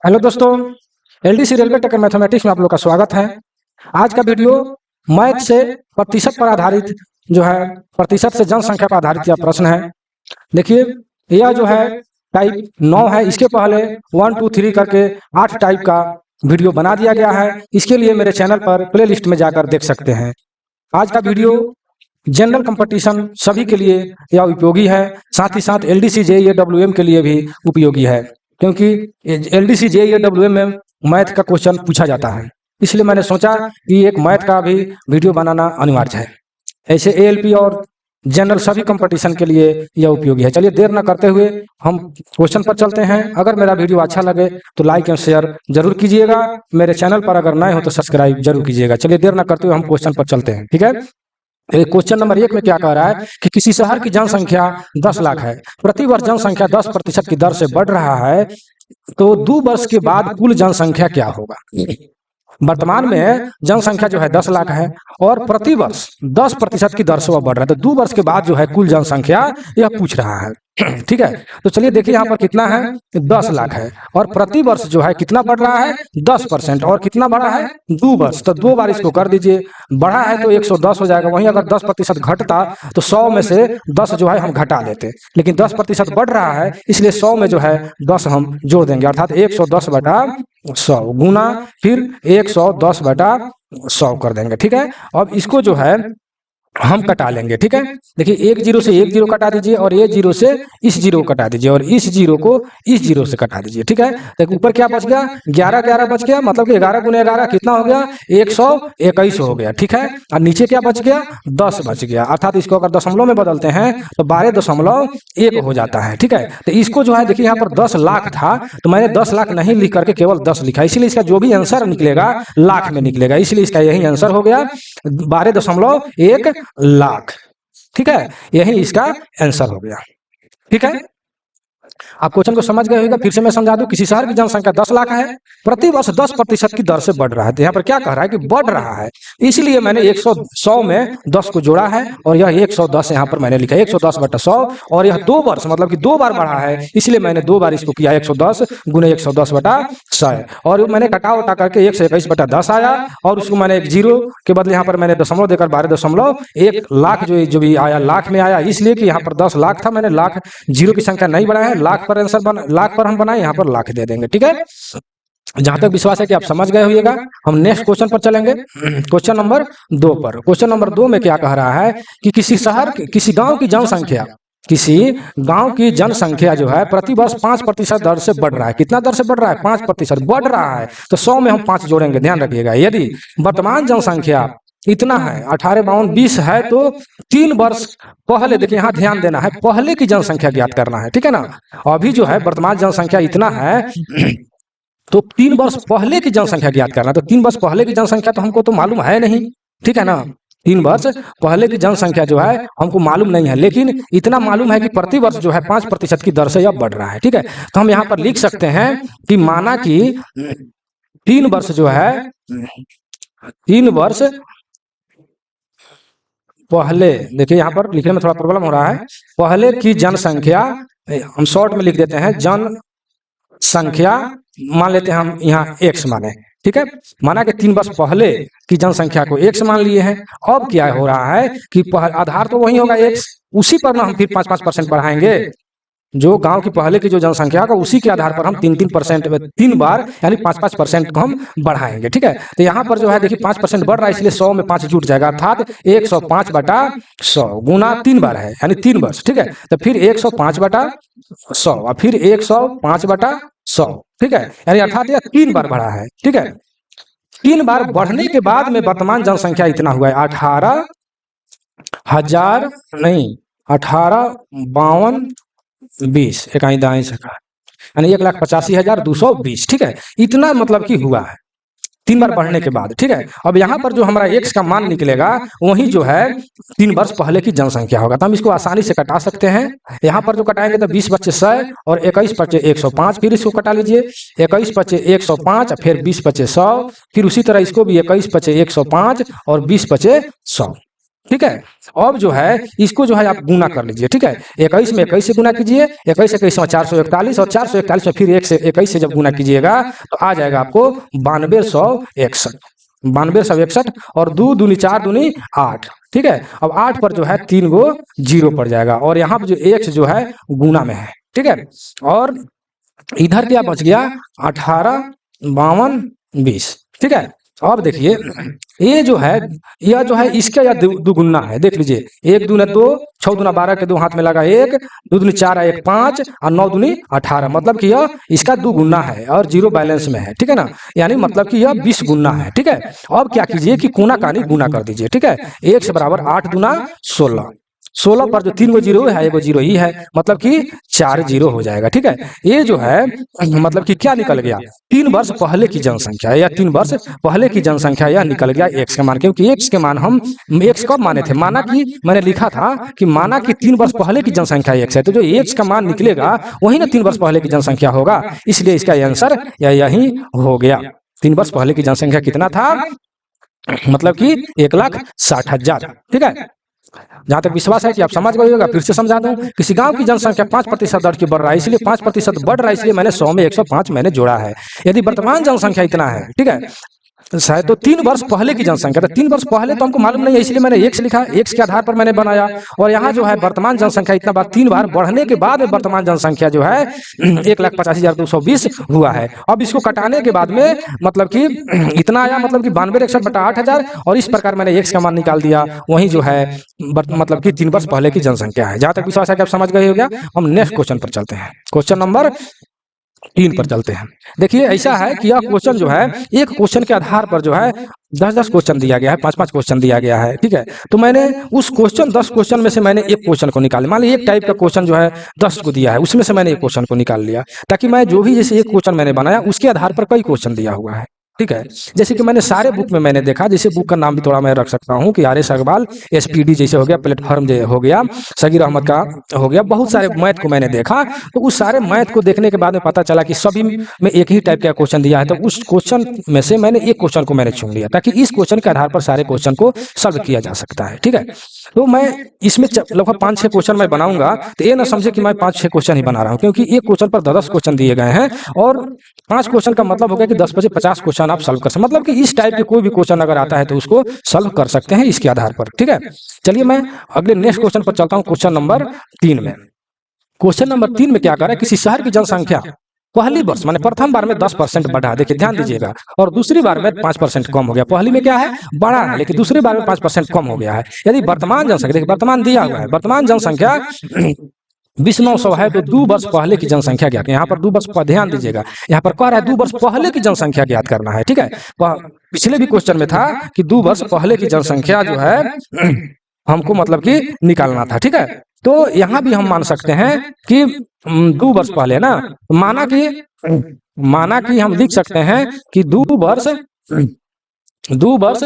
Hello दोस्तों, LDC railway take mathematics में आप लोग का स्वागत है। आज का वीडियो मैथ से प्रतिशत पर आधारित जो है प्रतिशत से जनसंख्या पर आधारित यह प्रश्न है। देखिए, यह जो है टाइप 9 है। इसके पहले 1 2 3 करके 8 टाइप का वीडियो बना दिया गया है। इसके लिए मेरे चैनल पर प्ले लिस्ट में जाकर देख सकते हैं। आज का वीडियो जनरल कंपटीशन सभी के लिए यह उपयोगी है, साथ ही साथ एलडीसी जेईई के लिए भी उपयोगी है, क्योंकि एलडीसी जेईई में मैथ का क्वेश्चन पूछा जाता है। इसलिए मैंने सोचा कि एक मैथ का भी वीडियो बनाना अनिवार्य है। ऐसे एएलपी और जनरल सभी कंपटीशन के लिए यह उपयोगी है। चलिए देर न करते हुए हम क्वेश्चन पर चलते हैं। अगर मेरा वीडियो अच्छा लगे तो लाइक एंड शेयर जरूर कीजिएगा। मेरे चैनल पर अगर नए हो तो सब्सक्राइब जरूर कीजिएगा। चलिए देर न करते हुए हम क्वेश्चन पर चलते हैं, ठीक है। क्वेश्चन नंबर 1 में क्या कह रहा है कि किसी शहर की जनसंख्या 10 लाख है, प्रति वर्ष जनसंख्या 10% की दर से बढ़ रहा है, तो 2 वर्ष के बाद कुल जनसंख्या क्या होगा। वर्तमान में जनसंख्या जो है 10 लाख है और प्रति वर्ष 10% की दर से वह बढ़ रहा है, तो 2 वर्ष के बाद जो है कुल जनसंख्या यह पूछ रहा है। ठीक है, तो चलिए देखिए यहाँ पर कितना है, 10 लाख है और प्रति वर्ष जो है कितना बढ़ रहा है, 10%, और कितना बढ़ा है, 2 वर्ष, तो 2 बार इसको कर दीजिए। बढ़ा है तो 110 हो जाएगा। वहीं अगर 10% घटता तो 100 में से 10 जो है हम घटा लेते, लेकिन 10% बढ़ रहा है इसलिए 100 में जो है 10 हम जोड़ देंगे, अर्थात 110 बटा 100 गुना फिर 110 बटा 100 कर देंगे। ठीक है, अब इसको जो है हम कटा लेंगे। ठीक है, देखिए एक जीरो से एक जीरो कटा दीजिए और ये जीरो से इस जीरो को कटा दीजिए और इस जीरो को इस जीरो से कटा दीजिए। ठीक है, तो ऊपर क्या बच गया, 11 11 बच गया, मतलब कि 11 गुने 11 कितना हो गया, 121 हो गया। ठीक है, और नीचे क्या बच गया, 10 बच गया, अर्थात इसको अगर दशमलव में बदलते हैं तो 12.1 हो जाता है। ठीक है, तो इसको जो है देखिए यहाँ पर 10 लाख था तो मैंने 10 लाख नहीं लिख करके केवल 10 लिखा, इसीलिए इसका जो भी आंसर निकलेगा लाख में निकलेगा, इसलिए इसका यही आंसर हो गया 12.1 लाख। ठीक है, यही इसका आंसर हो गया। ठीक है, आप क्वेश्चन को समझ गए होगा। फिर से मैं समझा दूं, किसी शहर की जनसंख्या 10 लाख है, प्रति वर्ष 10% की दर से बढ़ रहा है, तो यहाँ पर क्या कह रहा है कि बढ़ रहा है, इसलिए मैंने 100 में 10 को जोड़ा है और यह 110 यहाँ पर मैंने लिखा 110 बटा 100, और यह 2 वर्ष मतलब कि 2 बार बढ़ा है, इसलिए मैंने 2 बार इसको किया 110 गुने 110 बटा 100, और मैंने कटा उटा करके 121 बटा 10 आया, और उसको मैंने एक जीरो के बदले यहाँ पर मैंने दशमलव देकर 12.1 लाख जो भी आया लाख में आया, इसलिए कि यहाँ पर 10 लाख था, मैंने लाख जीरो की संख्या नहीं बढ़ाया है, लाख पर आंसर लाख पर हम बनाए, यहाँ पर लाख दे देंगे। ठीक है, जहां तक विश्वास है कि आप समझ गए होइएगा। हम नेक्स्ट क्वेश्चन पर चलेंगे, क्वेश्चन नंबर 2 पर। क्वेश्चन नंबर 2 में क्या कह रहा है कि किसी गांव की जनसंख्या जो है प्रति वर्ष 5% दर से बढ़ रहा है। कितना दर से बढ़ रहा है, 5% बढ़ रहा है, तो 100 में हम 5 जोड़ेंगे। ध्यान रखिएगा, यदि वर्तमान जनसंख्या इतना है 18 52 20 है, तो 3 वर्ष पहले, देखिए यहाँ ध्यान देना है, पहले की जनसंख्या ज्ञात करना है। ठीक है ना, अभी जो है वर्तमान जनसंख्या इतना है तो 3 वर्ष पहले की जनसंख्या ज्ञात करना, तो 3 वर्ष पहले की जनसंख्या तो हमको तो मालूम है नहीं। ठीक है ना, 3 वर्ष पहले की जनसंख्या जो है हमको मालूम नहीं है, लेकिन इतना मालूम है कि प्रति वर्ष जो है 5% की दर से यह बढ़ रहा है। ठीक है, तो हम यहाँ पर लिख सकते हैं कि माना कि 3 वर्ष जो है 3 वर्ष पहले, देखिए यहाँ पर लिखने में थोड़ा प्रॉब्लम हो रहा है, पहले की जनसंख्या हम शॉर्ट में लिख देते हैं, जनसंख्या मान लेते हैं हम यहाँ x माने। ठीक है, माना कि 3 वर्ष पहले की जनसंख्या को x मान लिए हैं। अब क्या हो रहा है कि आधार तो वही होगा x, उसी पर ना हम फिर 5% बढ़ाएंगे, जो गांव की पहले की जो जनसंख्या का उसी के आधार पर हम 3% 3 बार यानी 5% को हम बढ़ाएंगे। ठीक है, तो यहाँ पर जो है देखिए 5% बढ़ रहा है, इसलिए 100 में 5 जुट जाएगा, अर्थात 105 बटा 100 गुना 3 बार है यानी 3 वर्ष। ठीक है, तो फिर 105 बटा 100 और फिर 105 बटा 100। ठीक है, यानी अर्थात यह 3 बार बढ़ा है। ठीक है, 3 बार बढ़ने के बाद में वर्तमान जनसंख्या इतना हुआ है 18,000 नहीं 18,52,20 इकाई दाएं सका यानी 1,85,220। ठीक है, इतना मतलब कि हुआ है 3 बार बढ़ने के बाद। ठीक है, अब यहाँ पर जो हमारा x का मान निकलेगा वही जो है 3 वर्ष पहले की जनसंख्या होगा, तो हम इसको आसानी से कटा सकते हैं। यहाँ पर जो कटाएंगे तो 20 बच्चे 100 और 21 बच्चे 105, फिर इसको कटा लीजिए, 21 बच्चे 105 फिर 20 बच्चे 100, फिर उसी तरह इसको भी 21 बच्चे 105 और 20 बच्चे 100। ठीक है। अब जो है इसको जो है आप गुना कर लीजिए, ठीक है। 21 में 21 से गुना कीजिए, 21 21 में 441, और 441 में फिर 21 से जब गुना कीजिएगा तो आ जाएगा आपको 9261, 9261, और 2 दूनी 4 दूनी 8, ठीक है। अब 8 पर जो है 3 गो जीरो पड़ जाएगा, और यहाँ पर जो x जो है गुना में है, ठीक है। और इधर क्या बच गया, 18, 52, 20, ठीक है। अब देखिए ये जो है, यह जो है इसका या दुगुना है, देख लीजिए, 1 दूना 2, 6 दूना 12 के 2 हाथ में लगा 1, 2 दूनी 4 1 5, और 9 दूनी 18, मतलब कि यह इसका दुगुना है और जीरो बैलेंस में है, ठीक है ना। यानी मतलब कि यह 20 गुना है, ठीक है। अब क्या कीजिए कि कोना कानी गुना कर दीजिए, ठीक है। 1 से बराबर 8 दूना 16, 16 पर जो 3 गो जीरो है, 1 गो जीरो ही है, मतलब कि 4 जीरो हो जाएगा, ठीक है। ये जो है मतलब कि क्या निकल गया, 3 वर्ष पहले की जनसंख्या, या 3 वर्ष पहले की जनसंख्या यह निकल गया एक्स के मान, क्योंकि एक्स के मान हम एक्स कब माने थे, माना कि मैंने लिखा था कि माना कि 3 वर्ष पहले की जनसंख्या एक्स है, तो जो एक्स का मान निकलेगा वही ना 3 वर्ष पहले की जनसंख्या होगा, इसलिए इसका आंसर यही हो गया। 3 वर्ष पहले की जनसंख्या कितना था, मतलब कि 1,60,000, ठीक है। जहां तक विश्वास है कि आप समझ गए होगा, फिर से समझा दूं, किसी गांव की जनसंख्या 5% दर की बढ़ रहा है, इसलिए 5% बढ़ रहा है, इसलिए मैंने 100 में 105 मैंने जोड़ा है। यदि वर्तमान जनसंख्या इतना है, ठीक है, शायद तो 3 वर्ष पहले की जनसंख्या, तो 3 वर्ष पहले तो हमको मालूम नहीं है, इसलिए मैंने एक्स लिखा, एक्स के आधार पर मैंने बनाया। और यहाँ जो है वर्तमान जनसंख्या इतना बार 3 बार बढ़ने के बाद में वर्तमान जनसंख्या जो है 1,85,220 हुआ है। अब इसको कटाने के बाद में मतलब कि इतना आया, मतलब कि 92,61/8,000, और इस प्रकार मैंने एक्स का मान निकाल दिया, वही जो है मतलब कि 3 वर्ष पहले की जनसंख्या है। जहां तक विश्वास है कि आप समझ गए हो गया। हम नेक्स्ट क्वेश्चन पर चलते हैं, क्वेश्चन नंबर 3 पर चलते हैं। देखिए ऐसा है कि यह क्वेश्चन जो है, एक क्वेश्चन के आधार पर जो है 10-10 क्वेश्चन दिया गया है, 5-5 क्वेश्चन दिया गया है, ठीक है। तो मैंने उस क्वेश्चन 10 क्वेश्चन में से मैंने एक क्वेश्चन को निकाला, मान लीजिए एक टाइप का क्वेश्चन जो है 10 को दिया है, उसमें से मैंने एक क्वेश्चन को निकाल लिया, ताकि मैं जो भी जैसे एक क्वेश्चन मैंने बनाया उसके आधार पर कई क्वेश्चन दिया हुआ है, ठीक है। जैसे कि मैंने सारे बुक में मैंने देखा, जैसे बुक का नाम भी थोड़ा मैं रख सकता हूँ कि आर एस अग्रवाल SPD जैसे हो गया, प्लेटफॉर्म हो गया, सगीर अहमद का हो गया, बहुत सारे मैथ को मैंने देखा। तो उस सारे मैथ को देखने के बाद में पता चला कि सभी में एक ही टाइप का क्वेश्चन दिया है, तो उस क्वेश्चन में से मैंने एक क्वेश्चन को मैंने चुन लिया, ताकि इस क्वेश्चन के आधार पर सारे क्वेश्चन को सॉल्व किया जा सकता है, ठीक है। तो मैं इसमें लगभग 5-6 क्वेश्चन मैं बनाऊंगा, तो ये ना समझे कि मैं 5-6 क्वेश्चन ही बना रहा हूँ, क्योंकि एक क्वेश्चन पर 10 क्वेश्चन दिए गए हैं, और 5 क्वेश्चन का मतलब हो गया कि 10 बजे 50 क्वेश्चन आप सॉल्व कर सकते, मतलब कि इस टाइप के कोई भी क्वेश्चन अगर आता है तो उसको सॉल्व कर सकते हैं इसके आधार पर, ठीक है। चलिए मैं अगले नेक्स्ट क्वेश्चन पर चलता हूँ, क्वेश्चन नंबर 3 में। क्वेश्चन नंबर 3 में क्या कर रहा है, किसी शहर की जनसंख्या पहली वर्ष माने प्रथम बार में 10% बढ़ा, देखिए ध्यान दीजिएगा, और दूसरी बार में 5% कम हो गया। पहली में क्या है, बढ़ा है, लेकिन दूसरी बार में 5% कम हो गया है। यदि वर्तमान जनसंख्या, देखिए वर्तमान दिया हुआ है, वर्तमान जनसंख्या 20,900 है, तो 2 वर्ष पहले की जनसंख्या ज्ञात, यहाँ पर 2 वर्ष पर ध्यान दीजिएगा, यहाँ पर कह रहा है 2 वर्ष पहले की जनसंख्या ज्ञात करना है, ठीक है। पिछले भी क्वेश्चन में था कि 2 वर्ष पहले की जनसंख्या जो है हमको मतलब कि निकालना था, ठीक है। तो यहाँ भी हम मान सकते हैं कि 2 वर्ष पहले ना, माना कि हम लिख सकते हैं कि 2 वर्ष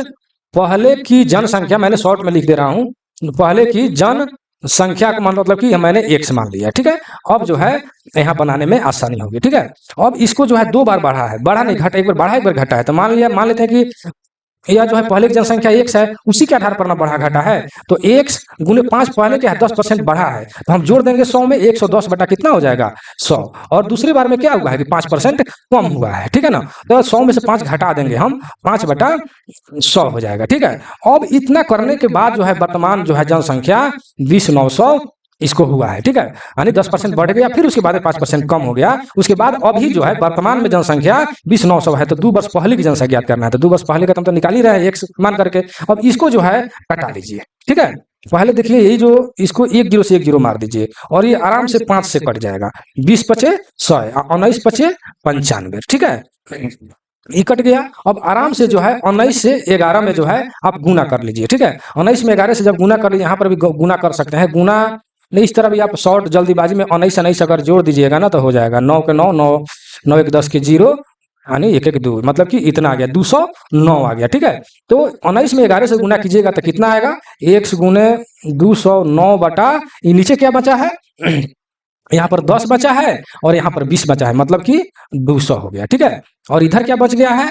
पहले की जनसंख्या, मैंने शॉर्ट में लिख दे रहा हूँ, पहले की जनसंख्या का मतलब कि मैंने एक्स मान लिया, ठीक है। अब जो है यहाँ बनाने में आसानी होगी, ठीक है। अब इसको जो है 2 बार बढ़ा है, बढ़ा नहीं घटा, एक बार बढ़ा एक बार घटा है, तो मान लेते हैं कि यह जो है पहले की जनसंख्या एक्स है, उसी के आधार पर ना बढ़ा घटा है, तो x गुने 5 पहले के 10% बढ़ा है, तो हम जोड़ देंगे 100 में, 110 बटा कितना हो जाएगा 100, और दूसरी बार में क्या हुआ है कि 5% कम हुआ है, ठीक है ना। तो 100 में से 5 घटा देंगे हम, 5 बटा 100 हो जाएगा, ठीक है। अब इतना करने के बाद जो है वर्तमान जो है जनसंख्या 20,900 इसको हुआ है, ठीक है, यानी 10% बढ़ गया, फिर उसके बाद 5% कम हो गया, उसके बाद अभी जो है वर्तमान में जनसंख्या 20,900 है, तो 2 वर्ष पहले की जनसंख्या ज्ञात करना है, तो 2 वर्ष पहले का हम तो निकाल ही रहे हैं एक्स मान करके। अब इसको जो है कटा लीजिए, ठीक है। पहले देखिए यही जो इसको 1 0 से 1 0 मार दीजिए, और ये आराम से 5 से कट जाएगा, 20 पचे 100, 19 पचे 95, ठीक है, ये कट गया। अब आराम से जो है 19 से 11 में जो है आप गुना कर लीजिए, ठीक है। 19 में 11 से जब गुना कर लीजिए, यहाँ पर भी गुना कर सकते हैं, गुना नहीं, इस तरह भी आप शॉर्ट जल्दीबाजी में 19 अगर जोड़ दीजिएगा ना तो हो जाएगा, 9 के 9 9 9 1 10 के 0, यानी 1 1 2, मतलब कि इतना आ गया 209 आ गया, ठीक है। तो 19 में 11 से गुना कीजिएगा तो कितना आएगा, 1 गुने 209 बटा ये नीचे क्या बचा है यहाँ पर 10 बचा है और यहाँ पर 20 बचा है, मतलब कि 200 हो गया, ठीक है। और इधर क्या बच गया है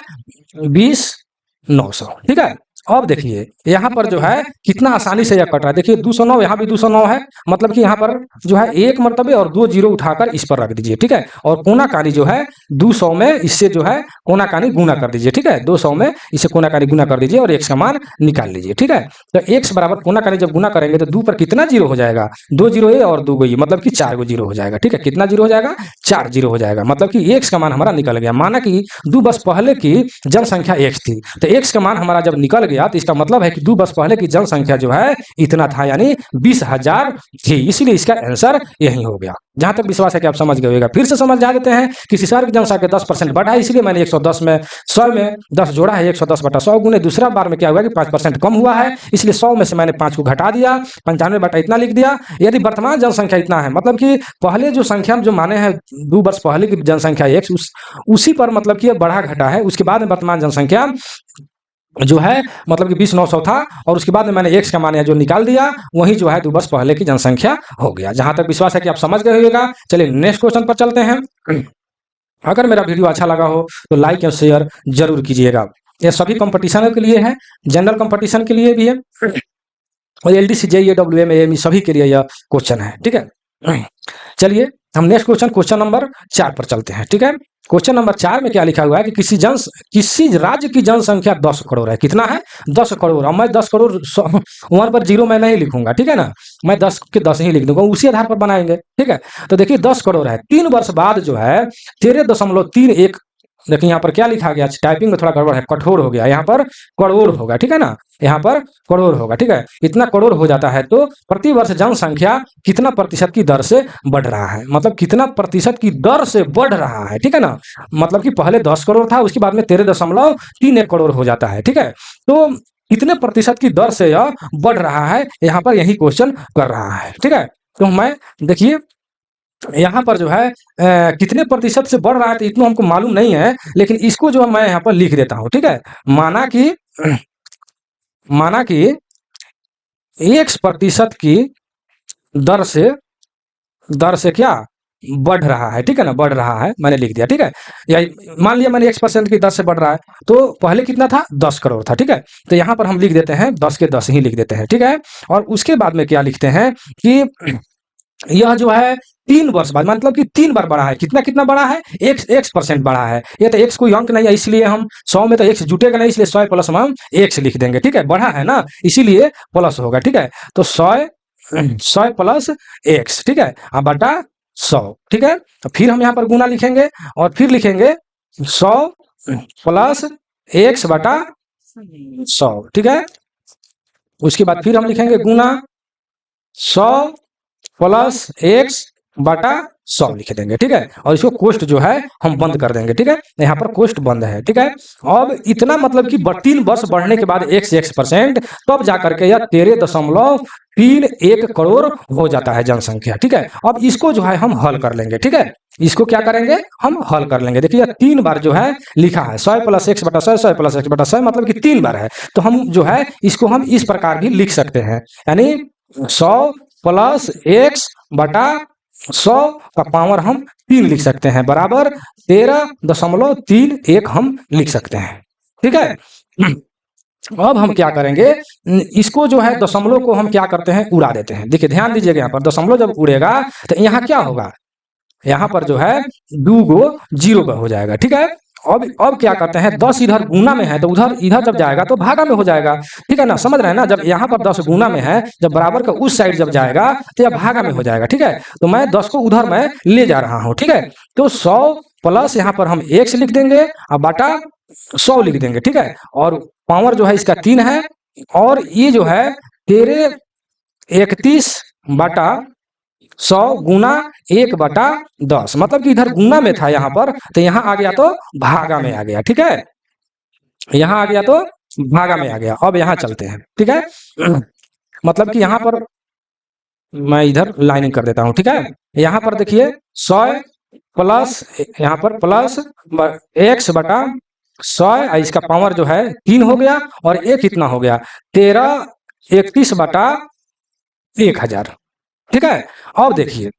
20,900, ठीक है। अब देखिए यहाँ पर जो है कितना आसानी से यह कट रहा है। देखिए 209, यहाँ भी 209 है, मतलब कि यहाँ पर जो है एक मरतबे और 2 जीरो उठाकर इस पर रख दीजिए, ठीक है। और कोना कानी जो है 200 में इससे जो है कोना कानी गुना कर दीजिए, ठीक है। 200 में इसे कोना कानी गुना कर दीजिए और x का मान निकाल लीजिए, ठीक है। तो x बराबर कोना कानी जब गुना करेंगे तो 2 पर कितना जीरो हो जाएगा, 2 जीरो ये और 2 गो ये, मतलब कि 4 गो जीरो हो जाएगा, ठीक है। कितना जीरो हो जाएगा, 4 जीरो हो जाएगा, मतलब कि x का मान हमारा निकल गया। माना कि 2 वर्ष पहले की जनसंख्या x थी, तो x का मान हमारा जब निकल गया तो इसका मतलब है कि 2 वर्ष पहले की जनसंख्या जो है इतना था, यानी 20,000 थी। इसीलिए इसका आंसर यही हो गया। जहां तक विश्वास है कि आप समझ गए होगा। फिर से समझ जा देते हैं, किसी शहर की जनसंख्या 10% बढ़ा है, इसलिए मैंने 110 में 100 में 10 जोड़ा है, 110 बटा 100 गुने दूसरा बार में क्या हुआ कि 5% कम हुआ है, इसलिए 100 में से मैंने 5 को घटा दिया, 95 बटा इतना लिख दिया। यदि वर्तमान जनसंख्या इतना है, मतलब कि पहले जो संख्या जो माने हैं 2 वर्ष पहले की जनसंख्या x, उसी पर मतलब कि बढ़ा घटा है, उसके बाद में वर्तमान जनसंख्या जो है मतलब कि 20,900 था, और उसके बाद में मैंने x का मान जो निकाल दिया वही जो है 2 वर्ष पहले की जनसंख्या हो गया। जहां तक विश्वास है कि आप समझ गए होगा। चलिए नेक्स्ट क्वेश्चन पर चलते हैं। अगर मेरा वीडियो अच्छा लगा हो तो लाइक और शेयर जरूर कीजिएगा। ये सभी कंपटीशनों के लिए है, जनरल कंपटीशन के लिए भी है, और LDC JEE WM AME सभी के लिए यह क्वेश्चन है, ठीक है। चलिए हम नेक्स्ट क्वेश्चन नंबर 4 पर चलते हैं, ठीक है। क्वेश्चन नंबर 4 में क्या लिखा हुआ है कि किसी राज्य की जनसंख्या 10 करोड़ है। कितना है, 10 करोड़। अब मैं 10 करोड़ वहां पर जीरो मैं नहीं लिखूंगा, ठीक है ना, मैं 10 के 10 ही लिख दूंगा, उसी आधार पर बनाएंगे, ठीक है। तो देखिए 10 करोड़ है, 3 वर्ष बाद जो है 13.31, देखिए यहाँ पर क्या लिखा गया, टाइपिंग में थोड़ा गड़बड़ है, कठोर हो गया, यहाँ पर करोड़ होगा, ठीक है ना, यहाँ पर करोड़ होगा, ठीक है। इतना करोड़ हो जाता है तो प्रति वर्ष जनसंख्या कितना प्रतिशत की दर से बढ़ रहा है, मतलब कितना प्रतिशत की दर से बढ़ रहा है, ठीक है ना। मतलब कि पहले 10 करोड़ था, उसके बाद में 13.31 करोड़ हो जाता है, ठीक है। तो कितने प्रतिशत की दर से यह बढ़ रहा है, यहाँ पर यही क्वेश्चन कर रहा है, ठीक है। तो मैं देखिए यहाँ पर जो है कितने प्रतिशत से बढ़ रहा है तो इतना हमको मालूम नहीं है, लेकिन इसको जो मैं यहाँ पर लिख देता हूँ, ठीक है। माना कि 1% की दर से क्या बढ़ रहा है, ठीक है ना, बढ़ रहा है, मैंने लिख दिया, ठीक है। या मान लिया मैंने 1% की दर से बढ़ रहा है, तो पहले कितना था, 10 करोड़ था, ठीक है। तो यहाँ पर हम लिख देते हैं 10 के 10 ही लिख देते हैं, ठीक है। और उसके बाद में क्या लिखते हैं कि यह जो है 3 वर्ष बाद, मतलब कि 3 बार बढ़ा है, कितना कितना बढ़ा है, x परसेंट बढ़ा है। ये तो x कोई अंक नहीं है, इसलिए हम 100 में तो x जुटेगा नहीं, इसलिए 100 प्लस हम x लिख देंगे, ठीक है। बढ़ा है ना, इसीलिए प्लस होगा, ठीक है। तो 100 प्लस x, ठीक है, बटा 100, ठीक है। तो फिर हम यहाँ पर गुना लिखेंगे और फिर लिखेंगे 100 प्लस x बटा 100, ठीक है। उसके बाद फिर हम लिखेंगे गुना 100 प्लस x बटा 100 लिख देंगे, ठीक है। और इसको कोष्ट जो है हम बंद कर देंगे, ठीक है। यहाँ पर कोष्ट बंद है, ठीक है। अब इतना मतलब कि 3 वर्ष बढ़ने के बाद x% तब जाकर के यह 13.31 करोड़ हो जाता है जनसंख्या, ठीक है। अब इसको जो है हम हल कर लेंगे, ठीक है। इसको क्या करेंगे, हम हल कर लेंगे। देखिए 3 बार जो है लिखा है, 100 प्लस x बटा 100, 100 प्लस x बटा 100, मतलब कि 3 बार है। तो हम जो है इसको हम इस प्रकार भी लिख सकते हैं, यानी 100 प्लस x बटा 100 का पावर हम 3 लिख सकते हैं, बराबर 13.31 हम लिख सकते हैं, ठीक है। अब हम क्या करेंगे, इसको जो है दशमलव को हम क्या करते हैं, उड़ा देते हैं। देखिए ध्यान दीजिएगा, यहाँ पर दशमलव जब उड़ेगा तो यहाँ क्या होगा, यहाँ पर जो है 2 गो जीरो का हो जाएगा, ठीक है। अब क्या करते हैं, 10 इधर गुना में है तो उधर इधर जब जाएगा तो भागा में हो जाएगा, ठीक है ना, समझ रहे हैं ना। जब यहाँ पर 10 गुना में है, जब बराबर का उस साइड जब जाएगा तो यह भागा में हो जाएगा, ठीक है। तो मैं 10 को उधर मैं ले जा रहा हूँ, ठीक है। तो 100 प्लस यहाँ पर हम x लिख देंगे और बटा 100 लिख देंगे, ठीक है। और पावर जो है इसका 3 है, और ये जो है 13.31 बटा 100 गुना 1 बटा 10, मतलब कि इधर गुना में था यहाँ पर, तो यहाँ आ गया तो भागा में आ गया, ठीक है। यहाँ आ गया तो भागा में आ गया। अब यहाँ चलते हैं, ठीक है। मतलब कि यहाँ पर मैं इधर लाइनिंग कर देता हूँ, ठीक है। यहाँ पर देखिए 100 प्लस, यहाँ पर प्लस x बटा 100, इसका पावर जो है 3 हो गया, और एक कितना हो गया 13.31 बटा 1000, ठीक है। अब देखिए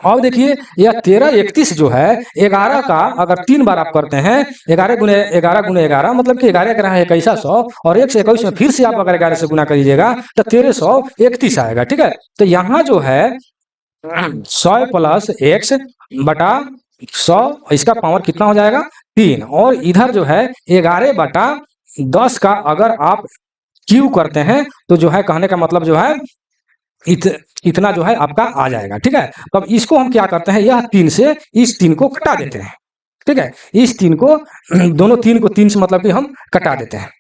अब देखिए यह 13 31 जो है 11 का अगर 3 बार आप करते हैं 11 गुने 11 मतलब कि 11 21 100 और 1 से 21 में फिर से आप अगर 11 से गुना करिएगा तो 1331 आएगा। ठीक है, तो यहाँ जो है 100 प्लस एक्स बटा 100 इसका पावर कितना हो जाएगा 3 और इधर जो है 11/10 का अगर आप क्यू करते हैं तो जो है कहने का मतलब जो है इत, इतना जो है आपका आ जाएगा। ठीक है, तो अब इसको हम क्या करते हैं, यह 3 से इस 3 को कटा देते हैं। ठीक है, इस 3 को दोनों 3 को 3 से मतलब कि हम कटा देते हैं।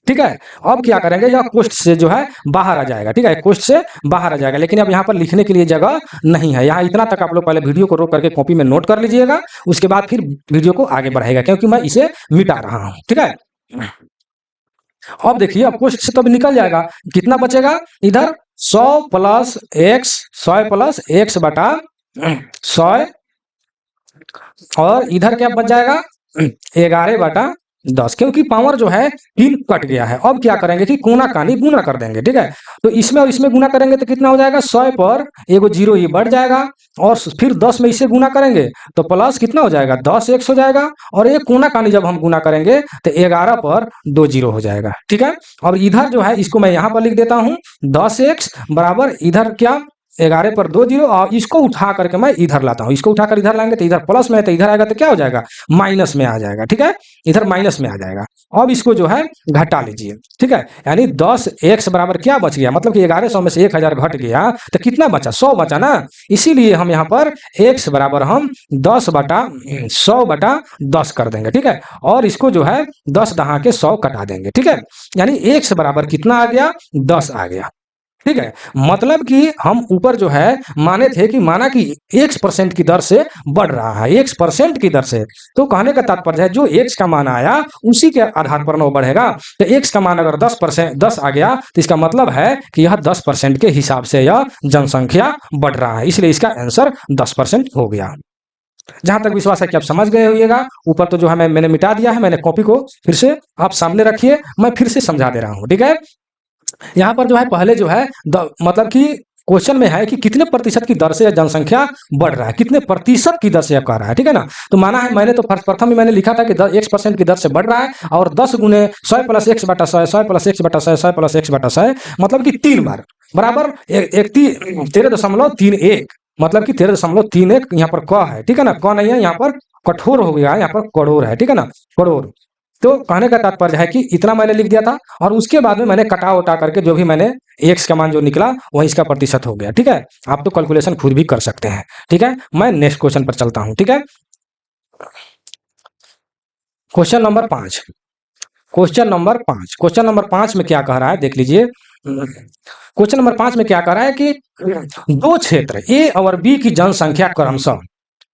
ठीक है, अब क्या करेंगे, यह कोष्ठ से जो है बाहर आ जाएगा। ठीक है, कोष्ठ से बाहर आ जाएगा, लेकिन अब यहाँ पर लिखने के लिए जगह नहीं है। यहाँ इतना तक आप लोग पहले वीडियो को रोक करके कॉपी में नोट कर लीजिएगा, उसके बाद फिर वीडियो को आगे बढ़ाएगा, क्योंकि मैं इसे मिटा रहा हूँ। ठीक है, अब देखिए अब कोष्ठ से तो अब निकल जाएगा, कितना बचेगा इधर 100 प्लस एक्स 100 प्लस एक्स बटा 100 और इधर क्या बच जाएगा 11/10, क्योंकि पावर जो है 3 कट गया है। अब क्या करेंगे कि कोना कानी गुना कर देंगे। ठीक है, तो इसमें और इसमें गुना करेंगे तो कितना हो जाएगा 100 पर एगो 0 ये बढ़ जाएगा और फिर 10 में इसे गुना करेंगे तो प्लस कितना हो जाएगा 10 एक्स हो जाएगा और एक कोना कानी जब हम गुना करेंगे तो 11 पर 2 0 हो जाएगा। ठीक है, और इधर जो है इसको मैं यहाँ पर लिख देता हूँ 10 एक्स बराबर इधर क्या 11 पर 2 0 और इसको उठा करके मैं इधर लाता हूँ, इसको उठाकर इधर लाएंगे तो इधर प्लस में है तो इधर आएगा तो क्या हो जाएगा माइनस में आ जाएगा। ठीक है, इधर माइनस में आ जाएगा। अब इसको जो है घटा लीजिए। ठीक है, यानी 10 एक्स बराबर क्या बच गया, मतलब कि 1100 में से 1000 घट गया तो कितना बचा 100 बचा ना, इसीलिए हम यहाँ पर एक्स बराबर हम 10/100/10 कर देंगे। ठीक है, और इसको जो है 10 दहा के 100 कटा देंगे। ठीक है, यानी एक्स बराबर कितना आ गया 10 आ गया। ठीक है, मतलब कि हम ऊपर जो है माने थे कि माना कि x% की दर से बढ़ रहा है, x% की दर से, तो कहने का तात्पर्य है जो x का मान आया उसी के आधार पर वो बढ़ेगा। तो x का मान अगर 10% आ गया तो इसका मतलब है कि यह 10% के हिसाब से यह जनसंख्या बढ़ रहा है, इसलिए इसका आंसर 10% हो गया। जहां तक विश्वास है कि आप समझ गए होइएगा। ऊपर तो जो है मैंने मिटा दिया है, मैंने कॉपी को फिर से आप सामने रखिए, मैं फिर से समझा दे रहा हूं। ठीक है, यहाँ पर जो है पहले जो है मतलब कि क्वेश्चन में है कि कितने प्रतिशत की दर से जनसंख्या बढ़ रहा है, कितने प्रतिशत की दर से कह रहा है। ठीक है ना, तो माना है मैंने तो प्रथम ही मैंने लिखा था कि 10% की दर से बढ़ रहा है और 10 गुने 100 प्लस एक्स बटा 100 100 प्लस एक्स बटा 100 100 प्लस एक्स बटा 100 मतलब कि 3 बार बराबर 13.31 मतलब कि 13.31 यहाँ पर क है। ठीक है ना, क नहीं है यहाँ पर कठोर हो गया है, यहाँ पर करोड़ है। ठीक है ना, करोड़। तो कहने का तात्पर्य है कि इतना मैंने लिख दिया था और उसके बाद में मैंने कटा उटा करके जो भी मैंने एक्स का मान जो निकला वही इसका प्रतिशत हो गया। ठीक है, आप तो कैलकुलेशन खुद भी कर सकते हैं। ठीक है, मैं नेक्स्ट क्वेश्चन पर चलता हूं। ठीक है, क्वेश्चन नंबर 5 क्वेश्चन नंबर 5 में क्या कह रहा है देख लीजिए। क्वेश्चन नंबर 5 में क्या कह रहा है कि दो क्षेत्र ए और बी की जनसंख्या क्रमशः,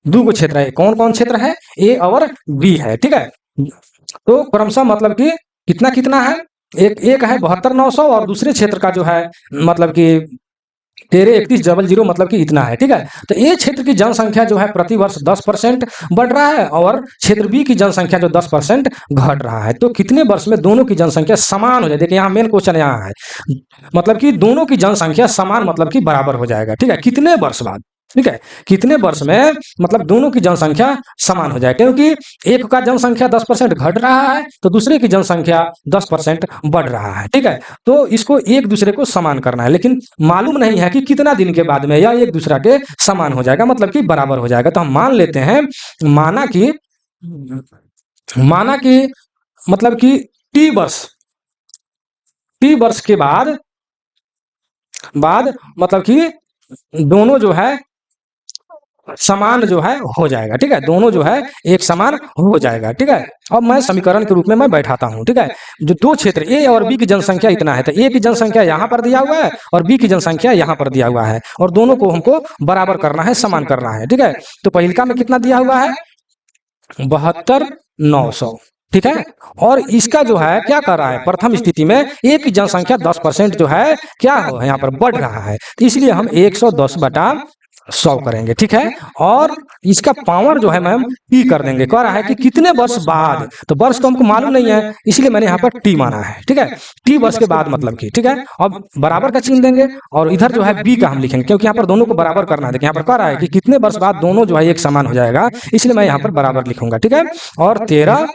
दो गो क्षेत्र है, कौन कौन क्षेत्र है ए और बी है। ठीक है, तो क्रमशः मतलब कि कितना कितना है, एक है 72,900 और दूसरे क्षेत्र का जो है मतलब कि 13,31,00 मतलब कि इतना है। ठीक है, तो ए क्षेत्र की जनसंख्या जो है प्रति वर्ष 10% बढ़ रहा है और क्षेत्र बी की जनसंख्या जो 10% घट रहा है। तो कितने वर्ष में दोनों की जनसंख्या समान हो जाए, देखिए यहाँ मेन क्वेश्चन यहाँ है, मतलब कि दोनों की जनसंख्या समान मतलब कि बराबर हो जाएगा। ठीक है, कितने वर्ष बाद, ठीक है, कितने वर्ष में मतलब दोनों की जनसंख्या समान हो जाए, क्योंकि एक का जनसंख्या 10% घट रहा है तो दूसरे की जनसंख्या 10% बढ़ रहा है। ठीक है, तो इसको एक दूसरे को समान करना है, लेकिन मालूम नहीं है कि कितना दिन के बाद में यह एक दूसरा के समान हो जाएगा, मतलब कि बराबर हो जाएगा। तो हम मान लेते हैं, माना कि मतलब कि टी वर्ष के बाद मतलब कि दोनों जो है समान जो है हो जाएगा। ठीक है, दोनों जो है एक समान हो जाएगा। ठीक है, अब मैं समीकरण के रूप में मैं बैठाता हूं। ठीक है, जो दो क्षेत्र ए और बी की जनसंख्या इतना है तो ए की जनसंख्या यहां पर दिया हुआ है और बी की जनसंख्या यहां पर दिया हुआ है और दोनों को हमको बराबर करना है, समान करना है। ठीक है, तो पहिलका में कितना दिया हुआ है 72,900। ठीक है, और इसका जो है क्या कर रहा है, प्रथम स्थिति में ए की जनसंख्या 10% जो है क्या हो यहाँ पर बढ़ रहा है, तो इसलिए हम 110 बटा 100 करेंगे, ठीक है। और इसका पावर जो है मैम टी कर देंगे। कह रहा है कि कितने वर्ष बाद, तो वर्ष तो हमको मालूम नहीं है, इसलिए मैंने यहाँ पर टी माना है, ठीक है। टी वर्ष के बाद मतलब कि, ठीक है। अब बराबर का चिन्ह देंगे और इधर जो है बी का हम लिखेंगे, क्योंकि यहाँ पर दोनों को बराबर करना है। देखिए यहाँ पर कह रहा है कि कितने वर्ष बाद दोनों जो है एक समान हो जाएगा, इसलिए मैं यहाँ पर बराबर लिखूंगा, ठीक है। और 13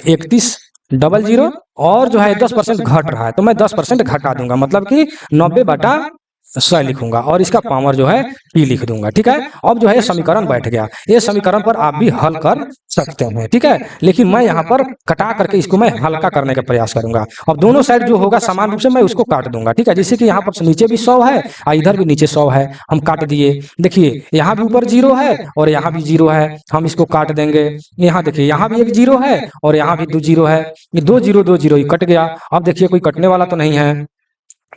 31 00 और जो है 10% घट रहा है, तो मैं 10% घटा दूंगा, मतलब कि 90/100 लिखूंगा और इसका पावर जो है टी लिख दूंगा, ठीक है। अब जो है ये समीकरण बैठ गया। ये समीकरण पर आप भी हल कर सकते हैं, ठीक है। लेकिन मैं यहाँ पर कटा करके इसको मैं हल्का करने का प्रयास करूंगा। अब दोनों साइड जो होगा समान रूप से मैं उसको काट दूंगा, ठीक है। जैसे कि यहाँ पर नीचे भी 100 है और इधर भी नीचे 100 है, हम काट दिए। देखिए यहाँ भी ऊपर 0 है और यहाँ भी 0 है, हम इसको काट देंगे। यहाँ देखिए यहाँ भी एक 0 है और यहाँ भी 2 0 है, ये 2 0 2 0 कट गया। अब देखिए कोई कटने वाला तो नहीं है।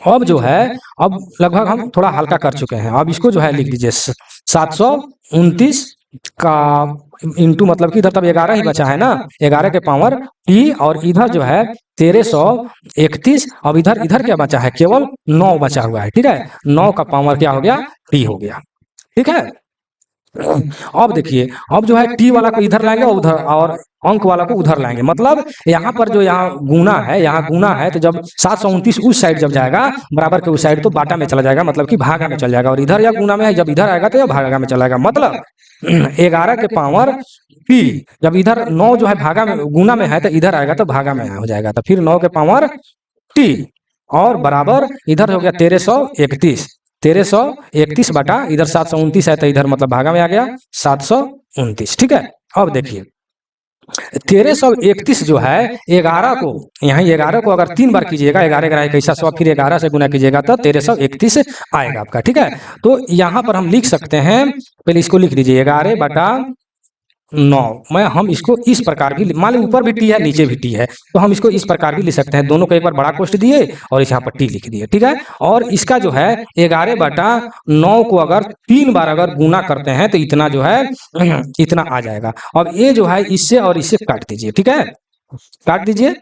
अब जो है अब लगभग हम थोड़ा हल्का कर चुके हैं। अब इसको जो है लिख दीजिए 729 का इंटू, मतलब कि इधर तब 11 ही बचा है ना, 11 के पावर टी, और इधर जो है 1331। अब इधर इधर क्या बचा है, केवल 9 बचा हुआ है, ठीक है। 9 का पावर क्या हो गया, टी हो गया, ठीक है। अब देखिए अब जो है टी वाला को इधर लाएंगे और उधर, और अंक वाला को उधर लाएंगे। मतलब यहाँ पर जो यहाँ गुना है, यहाँ गुना है, तो जब 729 उस साइड जब जाएगा बराबर के उस साइड, तो बाटा में चला जाएगा, मतलब कि भागा में चल जाएगा। और इधर या गुना में है, जब इधर आएगा तो यह भागा में चलाएगा। मतलब 11 के पावर टी, जब इधर 9 जो है भागा में गुना में है, तो इधर आएगा तो भागा में हो जाएगा, तो फिर 9 के पावर टी और बराबर इधर हो गया 1331। 1331 बटा इधर 729 है, तो इधर मतलब भागा में आ गया 729, ठीक है। अब देखिए 1331 जो है 11 को, यहाँ 11 को अगर 3 बार कीजिएगा, 11 11 कैसा 100, फिर 11 से गुना कीजिएगा तो 1331 आएगा आपका, ठीक है। तो यहाँ पर हम लिख सकते हैं, पहले इसको लिख दीजिए 11/9। मैं हम इसको इस प्रकार भी, मान ली ऊपर भी टी है नीचे भी टी है, तो हम इसको इस प्रकार भी लिख सकते हैं। दोनों को एक बार बड़ा कोष्ठ दिए और इस यहाँ पर टी लिख दिए, ठीक है। और इसका जो है 11/9 को अगर 3 बार अगर गुना करते हैं तो इतना जो है इतना आ जाएगा। अब ये जो है इससे और इससे काट दीजिए, ठीक है, काट दीजिए।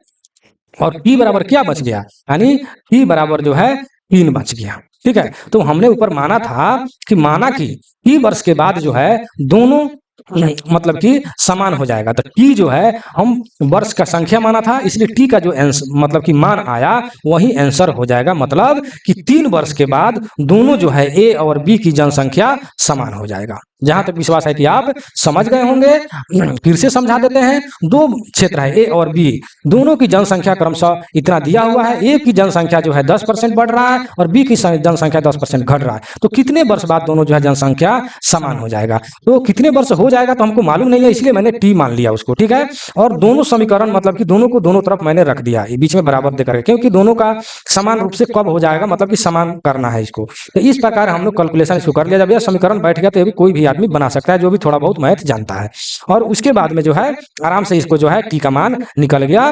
और टी बराबर क्या बच गया, यानी टी बराबर जो है 3 बच गया, ठीक है। तो हमने ऊपर माना था कि टी वर्ष के बाद जो है दोनों मतलब कि समान हो जाएगा। तो टी जो है हम वर्ष का संख्या माना था, इसलिए टी का जो मतलब कि मान आया वही आंसर हो जाएगा। मतलब कि 3 वर्ष के बाद दोनों जो है ए और बी की जनसंख्या समान हो जाएगा। जहां तक विश्वास है कि आप समझ गए होंगे, फिर से समझा देते हैं। 2 क्षेत्र है ए और बी, दोनों की जनसंख्या क्रमशः इतना दिया हुआ है। ए की जनसंख्या जो है 10% बढ़ रहा है और बी की जनसंख्या 10% घट रहा है। तो कितने वर्ष बाद दोनों जो है जनसंख्या समान हो जाएगा, तो कितने वर्ष हो जाएगा तो हमको मालूम नहीं है, इसलिए मैंने टी मान लिया उसको, ठीक है। और दोनों समीकरण मतलब कि दोनों को दोनों तरफ मैंने रख दिया, बीच में बराबर देकर, क्योंकि दोनों का समान रूप से कब हो जाएगा, मतलब कि समान करना है इसको। तो इस प्रकार हम लोग कैलकुलेशन इसको कर लिया। जब यह समीकरण बैठ गया तो ये भी कोई भी आदमी बना सकता है जो भी थोड़ा बहुत मैथ जानता है। और उसके बाद में जो है आराम से इसको जो है टी का मान निकल गया।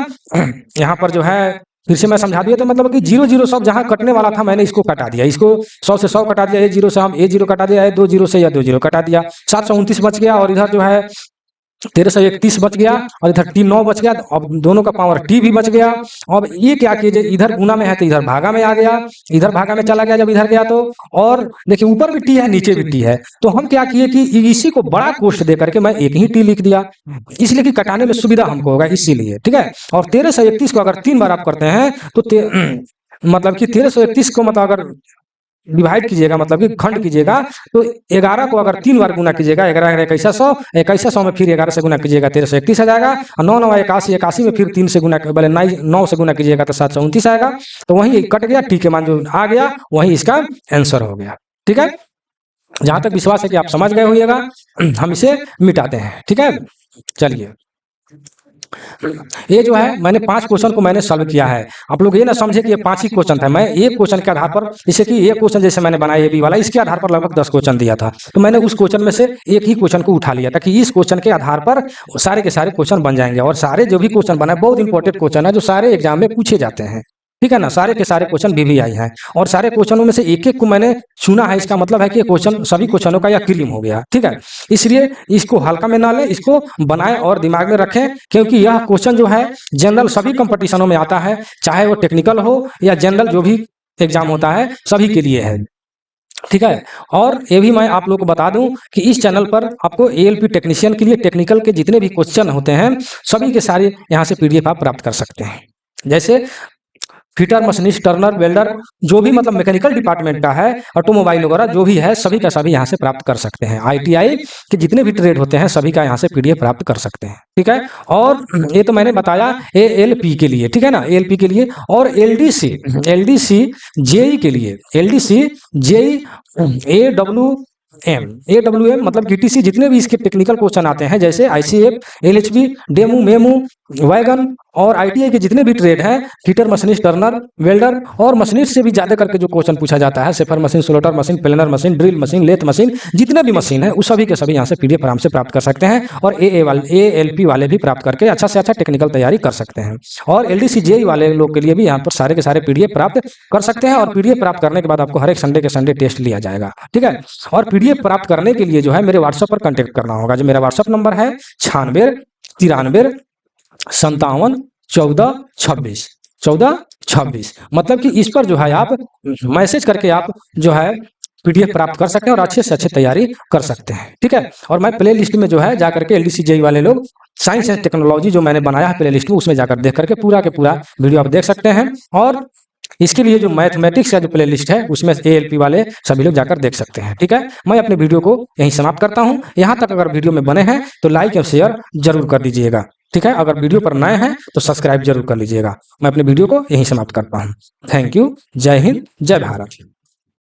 यहाँ पर जो है फिर से मैं समझा दिया, तो मतलब कि 0 0 सब जहां कटने वाला था मैंने इसको कटा दिया, इसको 100 से 100 कटा दिया, A0 से हम A0 कटा दिया, 2 0 से या 2 0 कटा दिया, 729 बच गया। और इधर जो है 1331 बच गया और इधर टी 9 बच गया। अब दोनों का पावर टी भी बच गया। अब ये क्या कीजिए, इधर गुना में है तो इधर भागा में आ गया, इधर भागा में चला गया जब इधर गया तो। और देखिए ऊपर भी टी है नीचे भी टी है, तो हम क्या किए कि इसी को बड़ा कोष्ठ दे करके मैं एक ही टी लिख दिया, इसलिए कि कटाने में सुविधा हमको होगा, इसीलिए, ठीक है। और 1331 को अगर 3 बार आप करते हैं तो मतलब कि 1331 को मतलब अगर डिवाइड कीजिएगा, मतलब कि खंड कीजिएगा, तो 11 को अगर 3 बार गुना कीजिएगा, 11 21 100, 21 100 में फिर 11 से गुना कीजिएगा 1331 आ जाएगा। और 9 9 81, 81 में फिर 3 से गुना, पहले 9 से गुना कीजिएगा तो 729 आएगा। तो वही कट गया, टी के मान जो आ गया वही इसका आंसर हो गया, ठीक है। जहां तक विश्वास है कि आप समझ गए होइएगा, हम इसे मिटाते हैं, ठीक है। चलिए ये जो है मैंने 5 क्वेश्चन को मैंने सॉल्व किया है। आप लोग ये ना समझे कि ये 5 ही क्वेश्चन था, मैं एक क्वेश्चन के आधार पर, जैसे कि ये क्वेश्चन जैसे मैंने बनाया ये बी वाला, इसके आधार पर लगभग 10 क्वेश्चन दिया था, तो मैंने उस क्वेश्चन में से एक ही क्वेश्चन को उठा लिया था कि इस क्वेश्चन के आधार पर सारे के सारे क्वेश्चन बन जाएंगे। और सारे जो भी क्वेश्चन बनाए बहुत इंपॉर्टेंट क्वेश्चन है, जो सारे एग्जाम में पूछे जाते हैं, ठीक है ना। सारे के सारे क्वेश्चन VVI हैं और सारे क्वेश्चनों में से एक एक को मैंने चुना है। इसका मतलब है कि क्वेश्चन सभी क्वेश्चनों का यह क्लीन हो गया, ठीक है। इसलिए इसको हल्का में ना ले, इसको बनाएं और दिमाग में रखें, क्योंकि यह क्वेश्चन जो है जनरल सभी कंपटीशनों में आता है, चाहे वो टेक्निकल हो या जनरल जो भी एग्जाम होता है सभी के लिए है। ठीक है। और ये भी मैं आप लोग को बता दूं कि इस चैनल पर आपको एएलपी टेक्नीशियन के लिए टेक्निकल के जितने भी क्वेश्चन होते हैं सभी के सारे यहाँ से पीडीएफ आप प्राप्त कर सकते हैं। जैसे फिटर, मशीनिस्ट, टर्नर, वेल्डर, जो भी मतलब मैकेनिकल डिपार्टमेंट का है, ऑटोमोबाइल वगैरह जो भी है सभी का सभी यहाँ से प्राप्त कर सकते हैं। आईटीआई के जितने भी ट्रेड होते हैं सभी का यहाँ से पीडीएफ प्राप्त कर सकते हैं। ठीक है। और ये तो मैंने बताया एएलपी के लिए, ठीक है ना, एएलपी के लिए। और एलडीसी, एलडीसी जेई के लिए, एलडीसी जेई AWM मतलब टीटीसी जितने भी इसके टेक्निकल क्वेश्चन आते हैं जैसे ICF, LHB, DEMU, MEMU, wagon और आईटीआई के जितने भी ट्रेड हैं, फिटर, मशीनिस्ट, टर्नर, वेल्डर और मशीनिस्ट से भी ज्यादा करके जो क्वेश्चन पूछा जाता है, shaper machine, slotter machine, planer machine, drill machine, lathe machine, जितने भी मशीन है उस सभी के सभी यहाँ से पीडीएफ आराम से प्राप्त कर सकते हैं। और एएलपी वाले भी प्राप्त करके अच्छा से अच्छा टेक्निकल तैयारी कर सकते हैं। और एलडीसी जेई वाले लोग के लिए भी यहाँ पर सारे के सारे पीडीएफ प्राप्त कर सकते हैं। और पीडीएफ प्राप्त करने के बाद आपको हर एक संडे के संडे टेस्ट लिया जाएगा। ठीक है। और पीडीएफ प्राप्त करने के लिए जो है मेरे व्हाट्सएप पर कांटेक्ट करना होगा। जो मेरा व्हाट्सएप नंबर है 96 93 57 14 26 मतलब कि इस पर जो है आप मैसेज करके आप जो है पीडीएफ प्राप्त कर सकते हैं और अच्छे से अच्छे तैयारी कर सकते हैं। ठीक है। और मैं प्ले लिस्ट में जो है जाकर के एलडीसी जेई वाले लोग साइंस एंड टेक्नोलॉजी जो मैंने बनाया है प्ले लिस्ट में, उसमें जाकर देख करके पूरा के पूरा वीडियो आप देख सकते हैं। और इसके लिए जो मैथमेटिक्स का जो प्ले लिस्ट है उसमें एएलपी वाले सभी लोग जाकर देख सकते हैं। ठीक है। मैं अपने वीडियो को यहीं समाप्त करता हूं। यहाँ तक अगर वीडियो में बने हैं तो लाइक और शेयर जरूर कर दीजिएगा। ठीक है। अगर वीडियो पर नए हैं तो सब्सक्राइब जरूर कर लीजिएगा। मैं अपने वीडियो को यहीं समाप्त करता हूँ। Thank you. जय हिंद, जय भारत।